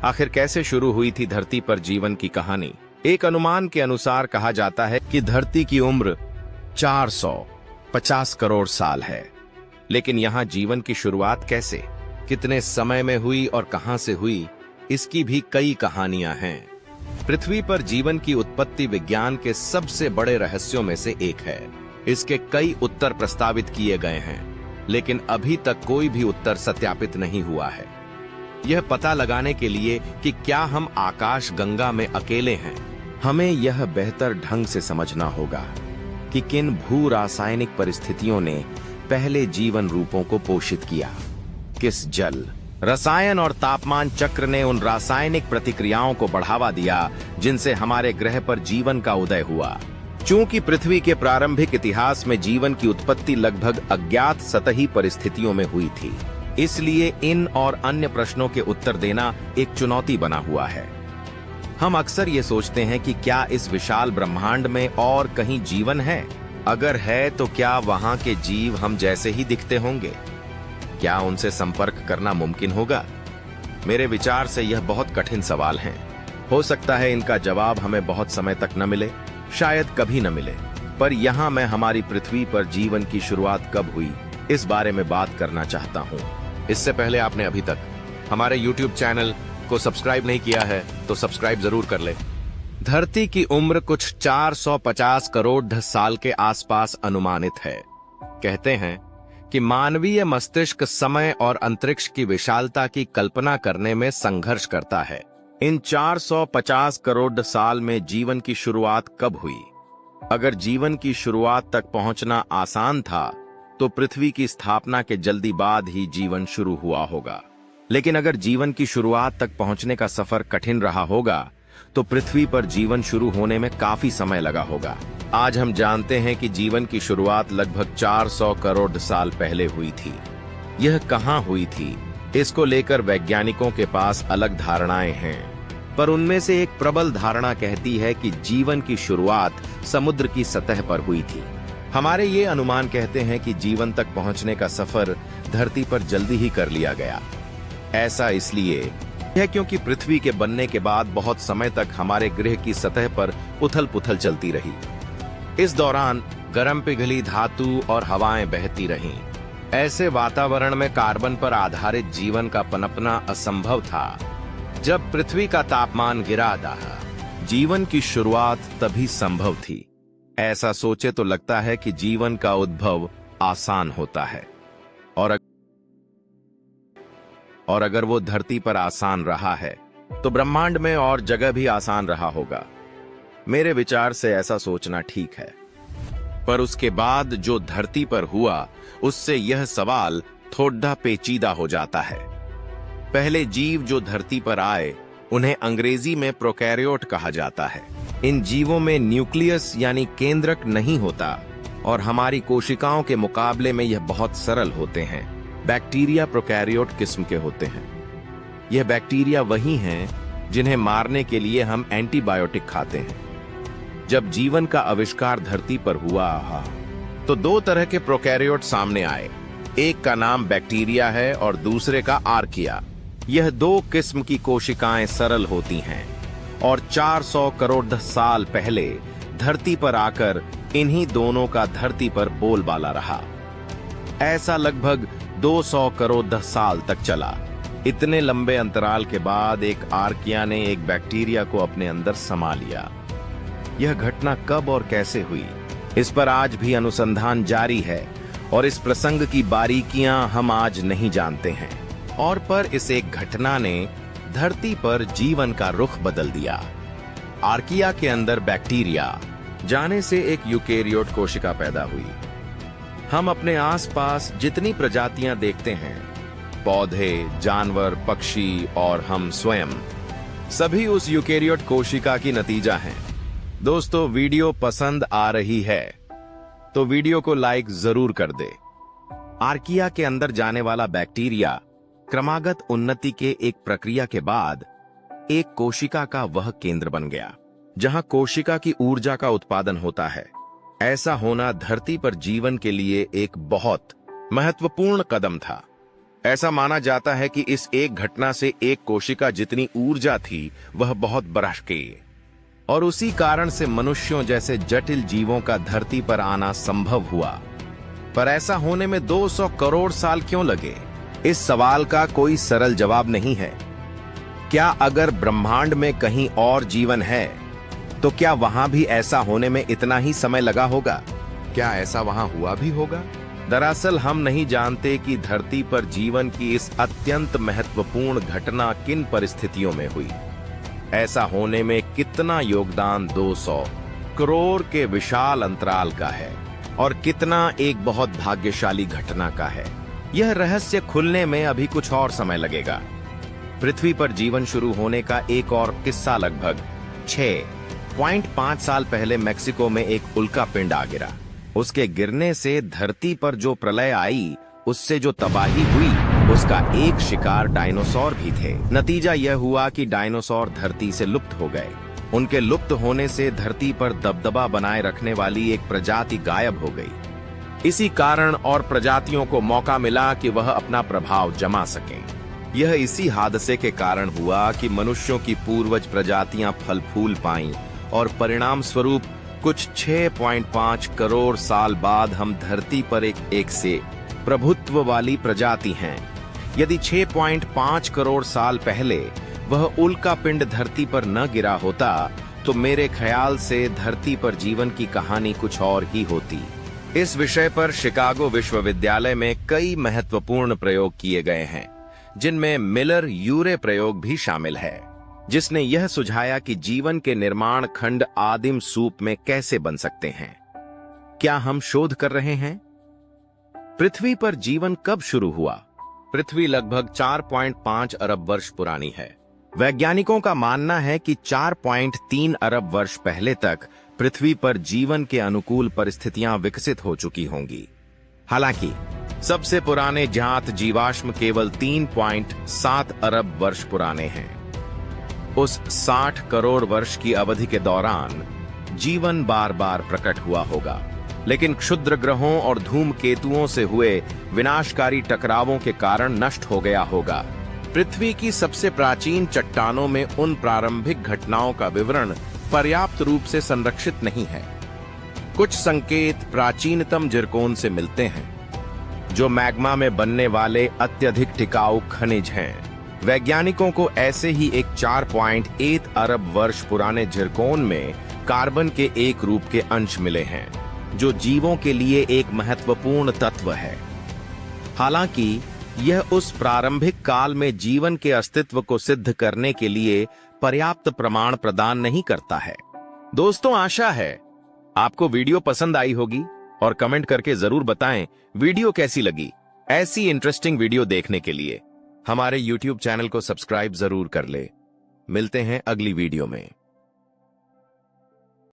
आखिर कैसे शुरू हुई थी धरती पर जीवन की कहानी? एक अनुमान के अनुसार कहा जाता है कि धरती की उम्र 450 करोड़ साल है। लेकिन यहाँ जीवन की शुरुआत कैसे, कितने समय में हुई और कहां से हुई, इसकी भी कई कहानियां हैं। पृथ्वी पर जीवन की उत्पत्ति विज्ञान के सबसे बड़े रहस्यों में से एक है। इसके कई उत्तर प्रस्तावित किए गए हैं, लेकिन अभी तक कोई भी उत्तर सत्यापित नहीं हुआ है। यह पता लगाने के लिए कि क्या हम आकाश गंगा में अकेले हैं, हमें यह बेहतर ढंग से समझना होगा कि किन भू रासायनिक परिस्थितियों ने पहले जीवन रूपों को पोषित किया। किस जल, रसायन और तापमान चक्र ने उन रासायनिक प्रतिक्रियाओं को बढ़ावा दिया जिनसे हमारे ग्रह पर जीवन का उदय हुआ। चूंकि पृथ्वी के प्रारंभिक इतिहास में जीवन की उत्पत्ति लगभग अज्ञात सतही परिस्थितियों में हुई थी, इसलिए इन और अन्य प्रश्नों के उत्तर देना एक चुनौती बना हुआ है। हम अक्सर ये सोचते हैं कि क्या इस विशाल ब्रह्मांड में और कहीं जीवन है? अगर है तो क्या वहां के जीव हम जैसे ही दिखते होंगे? क्या उनसे संपर्क करना मुमकिन होगा? मेरे विचार से यह बहुत कठिन सवाल हैं। हो सकता है इनका जवाब हमें बहुत समय तक न मिले, शायद कभी न मिले। पर यहाँ मैं हमारी पृथ्वी पर जीवन की शुरुआत कब हुई, इस बारे में बात करना चाहता हूँ। इससे पहले आपने अभी तक हमारे YouTube चैनल को सब्सक्राइब नहीं किया है तो सब्सक्राइब जरूर कर ले। धरती की उम्र कुछ 450 करोड़ साल के आसपास अनुमानित है। कहते हैं कि मानवीय मस्तिष्क समय और अंतरिक्ष की विशालता की कल्पना करने में संघर्ष करता है। इन 450 करोड़ साल में जीवन की शुरुआत कब हुई? अगर जीवन की शुरुआत तक पहुंचना आसान था तो पृथ्वी की स्थापना के जल्दी बाद ही जीवन शुरू हुआ होगा। लेकिन अगर जीवन की शुरुआत तक पहुंचने का सफर कठिन रहा होगा तो पृथ्वी पर जीवन शुरू होने में काफी समय लगा होगा। आज हम जानते हैं कि जीवन की शुरुआत लगभग 400 करोड़ साल पहले हुई थी। यह कहां हुई थी, इसको लेकर वैज्ञानिकों के पास अलग धारणाएं हैं, पर उनमें से एक प्रबल धारणा कहती है कि जीवन की शुरुआत समुद्र की सतह पर हुई थी। हमारे ये अनुमान कहते हैं कि जीवन तक पहुंचने का सफर धरती पर जल्दी ही कर लिया गया। ऐसा इसलिए है क्योंकि पृथ्वी के बनने के बाद बहुत समय तक हमारे ग्रह की सतह पर उथल पुथल चलती रही। इस दौरान गर्म पिघली धातु और हवाएं बहती रहीं। ऐसे वातावरण में कार्बन पर आधारित जीवन का पनपना असंभव था। जब पृथ्वी का तापमान गिरा था, जीवन की शुरुआत तभी संभव थी। ऐसा सोचे तो लगता है कि जीवन का उद्भव आसान होता है, और अगर वो धरती पर आसान रहा है तो ब्रह्मांड में और जगह भी आसान रहा होगा। मेरे विचार से ऐसा सोचना ठीक है, पर उसके बाद जो धरती पर हुआ उससे यह सवाल थोड़ा पेचीदा हो जाता है। पहले जीव जो धरती पर आए उन्हें अंग्रेजी में प्रोकैरियोट कहा जाता है। इन जीवों में न्यूक्लियस यानी केंद्रक नहीं होता और हमारी कोशिकाओं के मुकाबले में यह बहुत सरल होते हैं। बैक्टीरिया प्रोकैरियोट किस्म के होते हैं। यह बैक्टीरिया वही हैं जिन्हें मारने के लिए हम एंटीबायोटिक खाते हैं। जब जीवन का आविष्कार धरती पर हुआ तो दो तरह के प्रोकैरियोट सामने आए। एक का नाम बैक्टीरिया है और दूसरे का आर्किया। यह दो किस्म की कोशिकाएं सरल होती हैं और 400 करोड़ साल पहले धरती पर आकर इन्हीं दोनों का धरती पर बोलबाला रहा। ऐसा लगभग 200 करोड़ साल तक चला। इतने लंबे अंतराल के बाद एक आर्किया ने एक बैक्टीरिया को अपने अंदर समा लिया। यह घटना कब और कैसे हुई, इस पर आज भी अनुसंधान जारी है और इस प्रसंग की बारीकियां हम आज नहीं जानते हैं। और पर इस एक घटना ने धरती पर जीवन का रुख बदल दिया। आर्किया के अंदर बैक्टीरिया जाने से एक यूकेरियोट कोशिका पैदा हुई। हम अपने आसपास जितनी प्रजातियां देखते हैं, पौधे, जानवर, पक्षी और हम स्वयं, सभी उस यूकेरियोट कोशिका की नतीजा हैं। दोस्तों, वीडियो पसंद आ रही है तो वीडियो को लाइक जरूर कर दे। आर्किया के अंदर जाने वाला बैक्टीरिया क्रमागत उन्नति के एक प्रक्रिया के बाद एक कोशिका का वह केंद्र बन गया जहां कोशिका की ऊर्जा का उत्पादन होता है। ऐसा होना धरती पर जीवन के लिए एक बहुत महत्वपूर्ण कदम था। ऐसा माना जाता है कि इस एक घटना से एक कोशिका जितनी ऊर्जा थी वह बहुत बढ़ गई और उसी कारण से मनुष्यों जैसे जटिल जीवों का धरती पर आना संभव हुआ। पर ऐसा होने में 200 करोड़ साल क्यों लगे? इस सवाल का कोई सरल जवाब नहीं है। क्या अगर ब्रह्मांड में कहीं और जीवन है तो क्या वहां भी ऐसा होने में इतना ही समय लगा होगा? क्या ऐसा वहां हुआ भी होगा? दरअसल हम नहीं जानते कि धरती पर जीवन की इस अत्यंत महत्वपूर्ण घटना किन परिस्थितियों में हुई। ऐसा होने में कितना योगदान 200 करोड़ के विशाल अंतराल का है और कितना एक बहुत भाग्यशाली घटना का है। यह रहस्य खुलने में अभी कुछ और समय लगेगा। पृथ्वी पर जीवन शुरू होने का एक और किस्सा लगभग 6.5 साल पहले मेक्सिको में एक उल्का पिंड आ गिरा। उसके गिरने से धरती पर जो प्रलय आई, उससे जो तबाही हुई, उसका एक शिकार डायनासोर भी थे। नतीजा यह हुआ कि डायनासोर धरती से लुप्त हो गए। उनके लुप्त होने से धरती पर दबदबा बनाए रखने वाली एक प्रजाति गायब हो गई। इसी कारण और प्रजातियों को मौका मिला कि वह अपना प्रभाव जमा सकें। यह इसी हादसे के कारण हुआ कि मनुष्यों की पूर्वज प्रजातियां फल फूल पाईं और परिणाम स्वरूप कुछ 6.5 करोड़ साल बाद हम धरती पर एक से प्रभुत्व वाली प्रजाति हैं। यदि 6.5 करोड़ साल पहले वह उल्का पिंड धरती पर न गिरा होता तो मेरे ख्याल से धरती पर जीवन की कहानी कुछ और ही होती। इस विषय पर शिकागो विश्वविद्यालय में कई महत्वपूर्ण प्रयोग किए गए हैं, जिनमें मिलर यूरे प्रयोग भी शामिल है, जिसने यह सुझाया कि जीवन के निर्माण खंड आदिम सूप में कैसे बन सकते हैं। क्या हम शोध कर रहे हैं? पृथ्वी पर जीवन कब शुरू हुआ? पृथ्वी लगभग 4.5 अरब वर्ष पुरानी है। वैज्ञानिकों का मानना है कि 4.3 अरब वर्ष पहले तक पृथ्वी पर जीवन के अनुकूल परिस्थितियां विकसित हो चुकी होंगी। हालांकि सबसे पुराने ज्ञात जीवाश्म केवल 3.7 अरब वर्ष पुराने हैं। उस 60 करोड़ वर्ष की अवधि के दौरान जीवन बार बार प्रकट हुआ होगा, लेकिन क्षुद्र ग्रहों और धूमकेतुओं से हुए विनाशकारी टकरावों के कारण नष्ट हो गया होगा। पृथ्वी की सबसे प्राचीन चट्टानों में उन प्रारंभिक घटनाओं का विवरण पर्याप्त रूप से संरक्षित नहीं है। कुछ संकेत प्राचीनतम जिरकोन से मिलते हैं, जो मैग्मा में बनने वाले अत्यधिक टिकाऊ खनिज हैं। वैज्ञानिकों को ऐसे ही एक 4.8 अरब वर्ष पुराने जिरकोन में कार्बन के एक रूप के अंश मिले हैं, जो जीवों के लिए एक महत्वपूर्ण तत्व है। हालांकि यह उस प्रारंभिक काल में जीवन के अस्तित्व को सिद्ध करने के लिए पर्याप्त प्रमाण प्रदान नहीं करता है। दोस्तों, आशा है आपको वीडियो पसंद आई होगी और कमेंट करके जरूर बताएं वीडियो कैसी लगी। ऐसी इंटरेस्टिंग वीडियो देखने के लिए हमारे YouTube चैनल को सब्सक्राइब जरूर कर ले। मिलते हैं अगली वीडियो में।